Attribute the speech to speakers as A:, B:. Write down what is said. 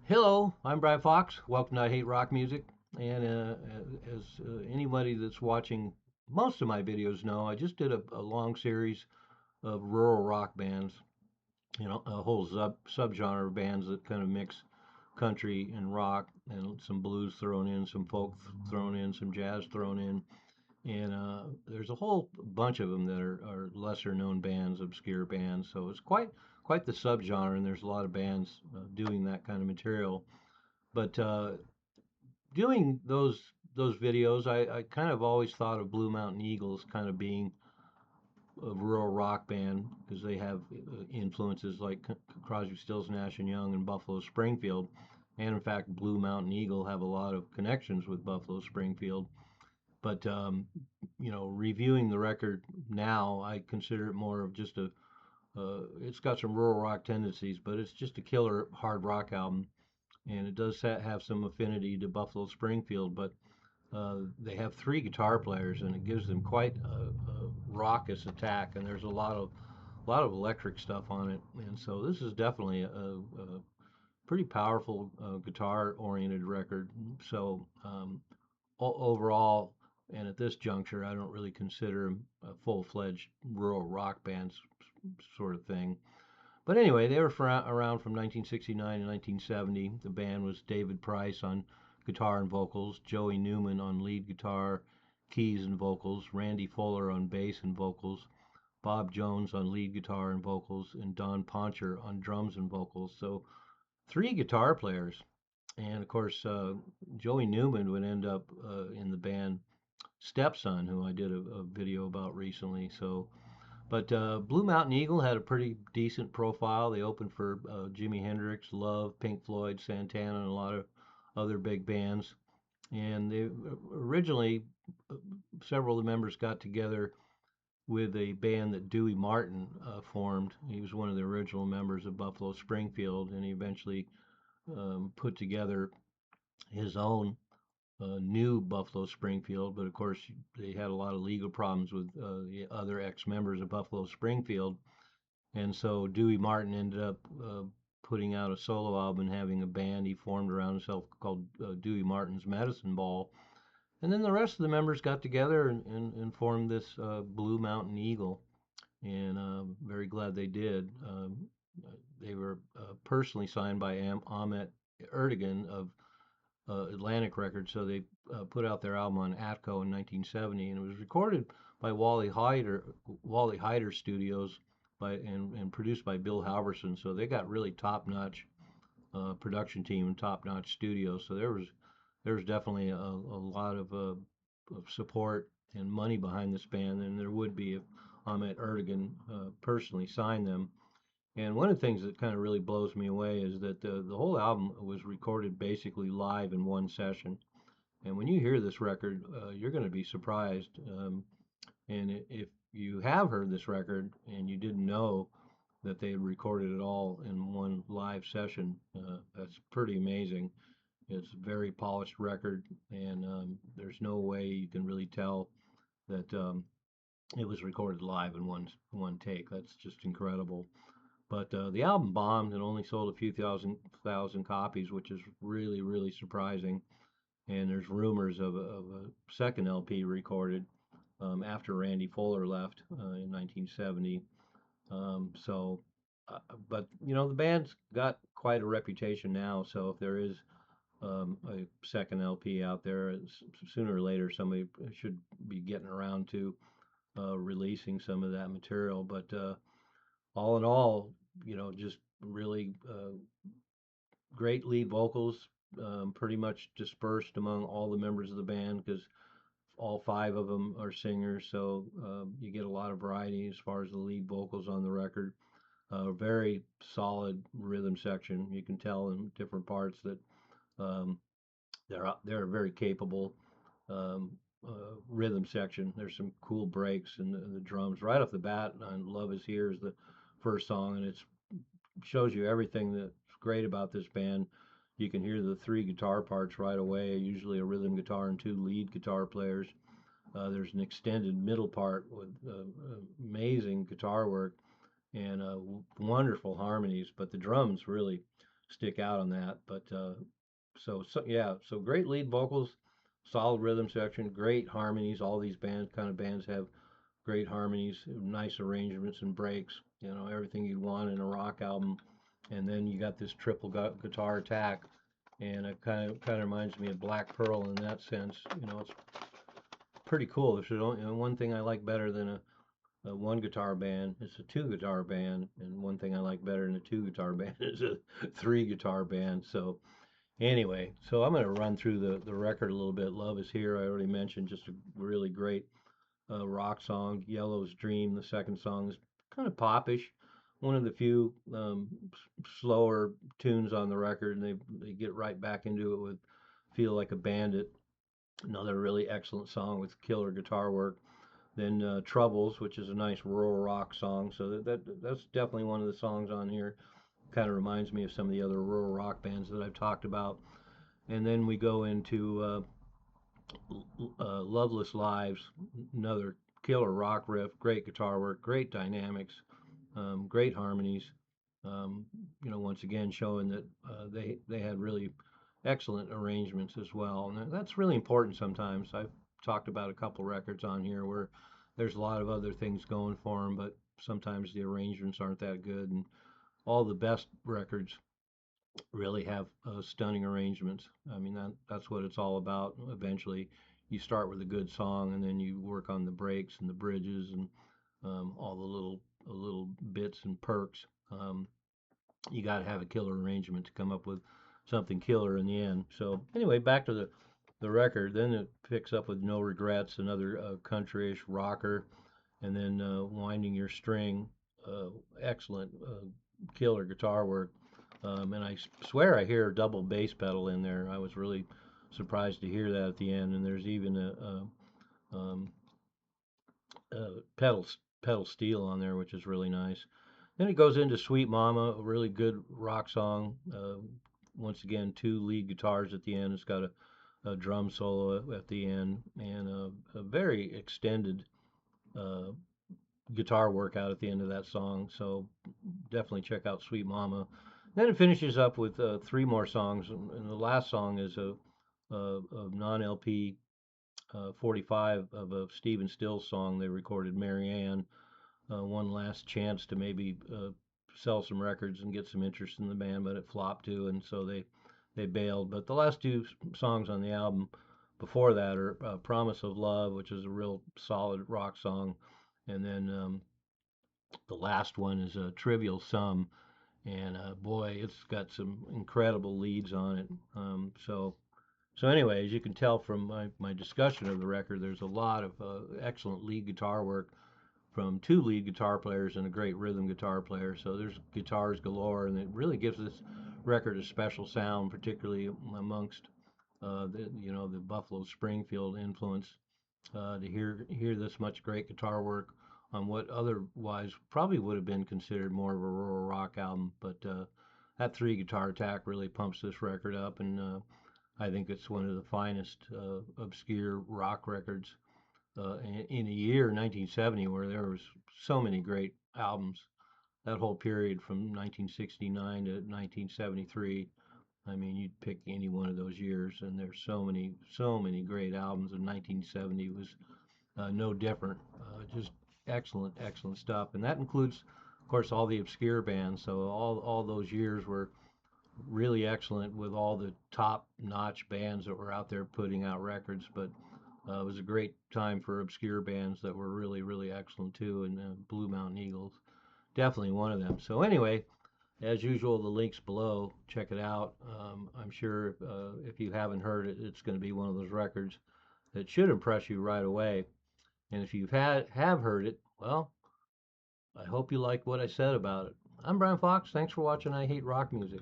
A: Hello, I'm Brian Fox. Welcome to I Hate Rock Music. And as anybody that's watching most of my videos know, I just did a long series of rural rock bands, a whole subgenre of bands that kind of mix country and rock and some blues thrown in, some folk thrown in, some jazz thrown in. And there's a whole bunch of them that are lesser known bands, obscure bands. So it's quite the subgenre, and there's a lot of bands doing that kind of material. But doing those videos, I kind of always thought of Blue Mountain Eagles kind of being a rural rock band because they have influences like Crosby, Stills, Nash and Young and Buffalo Springfield, and in fact, Blue Mountain Eagle have a lot of connections with Buffalo Springfield. But reviewing the record now, I consider it more of just a. It's got some rural rock tendencies, but it's just a killer hard rock album, and it does have some affinity to Buffalo Springfield, but they have three guitar players, and it gives them quite a raucous attack. And there's a lot of electric stuff on it, and so this is definitely a pretty powerful guitar-oriented record. So overall, and at this juncture, I don't really consider them a full-fledged rural rock band sort of thing. But anyway, they were around from 1969 to 1970. The band was David Price on guitar and vocals, Joey Newman on lead guitar, keys and vocals, Randy Fuller on bass and vocals, Bob Jones on lead guitar and vocals, and Don Poncher on drums and vocals. So three guitar players. And of course, Joey Newman would end up in the band Stepson, who I did a video about recently. So but Blue Mountain Eagle had a pretty decent profile. They opened for Jimi Hendrix, Love, Pink Floyd, Santana, and a lot of other big bands. And they originally, uh, several of the members got together with a band that Dewey Martin formed. He was one of the original members of Buffalo Springfield, and he eventually put together his own new Buffalo Springfield. But of course, they had a lot of legal problems with the other ex-members of Buffalo Springfield. And so Dewey Martin ended up putting out a solo album and having a band he formed around himself called Dewey Martin's Medicine Ball. And then the rest of the members got together and formed this Blue Mountain Eagle. And very glad they did. They were personally signed by Ahmet Ertegun of Atlantic Records, so they put out their album on Atco in 1970, and it was recorded by Wally Heider Studios and produced by Bill Halverson. So they got really top-notch production team and top-notch studios. So there was definitely a lot of support and money behind this band than there would be if Ahmet Ertegun personally signed them. And one of the things that kind of really blows me away is that the whole album was recorded basically live in one session. And when you hear this record, you're going to be surprised. And if you have heard this record and you didn't know that they recorded it all in one live session, that's pretty amazing. It's a very polished record, and there's no way you can really tell that it was recorded live in one take. That's just incredible. But the album bombed and only sold a few thousand copies, which is really surprising. And there's rumors of a second LP recorded after Randy Fuller left in 1970. So, but the band's got quite a reputation now. So if there is a second LP out there, sooner or later somebody should be getting around to releasing some of that material. But all in all, just really great lead vocals, pretty much dispersed among all the members of the band because all five of them are singers, so you get a lot of variety as far as the lead vocals on the record. Very solid rhythm section. You can tell in different parts that um, they're very capable um, rhythm section. There's some cool breaks in the drums right off the bat. And "Love Is Here" is the first song, and it shows you everything that's great about this band. You can hear the three guitar parts right away, usually a rhythm guitar and two lead guitar players. There's an extended middle part with amazing guitar work and wonderful harmonies, but the drums really stick out on that. But yeah, so great lead vocals, solid rhythm section, great harmonies. All these bands have great harmonies, nice arrangements and breaks. Everything you'd want in a rock album. And then you got this triple guitar attack, and it kind of reminds me of Black Pearl in that sense. It's pretty cool. There's only one thing I like better than a one guitar band. It's a two guitar band, and one thing I like better than a two guitar band is a three guitar band. So anyway, so I'm going to run through the record a little bit. Love Is Here, I already mentioned, just a really great rock song. Yellow's Dream, the second song, is kind of popish. One of the few slower tunes on the record, and they get right back into it with Feel Like a Bandit. Another really excellent song with killer guitar work. Then Troubles, which is a nice rural rock song. So that's definitely one of the songs on here. Kind of reminds me of some of the other rural rock bands that I've talked about. And then we go into Loveless Lives, another killer rock riff, great guitar work, great dynamics, great harmonies. Um, once again showing that they had really excellent arrangements as well, and that's really important sometimes. I've talked about a couple records on here where there's a lot of other things going for them, but sometimes the arrangements aren't that good, and all the best records really have stunning arrangements. I mean, that's what it's all about. Eventually, you start with a good song, and then you work on the breaks and the bridges and all the little bits and perks. You got to have a killer arrangement to come up with something killer in the end. So anyway, back to the record. Then it picks up with No Regrets, another countryish rocker, and then Winding Your String, uh, excellent killer guitar work. And I swear I hear a double bass pedal in there. I was really surprised to hear that at the end. And there's even um, pedal steel on there, which is really nice. Then it goes into Sweet Mama, a really good rock song. Once again, two lead guitars at the end. It's got a drum solo at the end, and a very extended uh, guitar work out at the end of that song. So definitely check out Sweet Mama. Then it finishes up with three more songs, and the last song is a non-LP 45 of a Stephen Stills song they recorded, Mary Ann. One last chance to maybe sell some records and get some interest in the band, but it flopped too, and so they bailed. But the last two songs on the album before that are "Promise of Love," which is a real solid rock song, and then the last one is a "Trivial Sum," and boy, it's got some incredible leads on it. So anyway, as you can tell from my discussion of the record, there's a lot of excellent lead guitar work from two lead guitar players and a great rhythm guitar player. So there's guitars galore, and it really gives this record a special sound, particularly amongst the Buffalo Springfield influence. To hear this much great guitar work on what otherwise probably would have been considered more of a rural rock album, but that three guitar attack really pumps this record up, and I think it's one of the finest obscure rock records in a year, 1970, where there was so many great albums. That whole period from 1969 to 1973. I mean, you'd pick any one of those years, and there's so many great albums. And 1970 was no different. Just excellent, excellent stuff. And that includes, of course, all the obscure bands. So all those years were really excellent with all the top-notch bands that were out there putting out records. But it was a great time for obscure bands that were really, really excellent too. And Blue Mountain Eagles, definitely one of them. So anyway, as usual, the link's below. Check it out. I'm sure if you haven't heard it, it's going to be one of those records that should impress you right away. And if you have heard it, well, I hope you liked what I said about it. I'm Brian Fox. Thanks for watching I Hate Rock Music.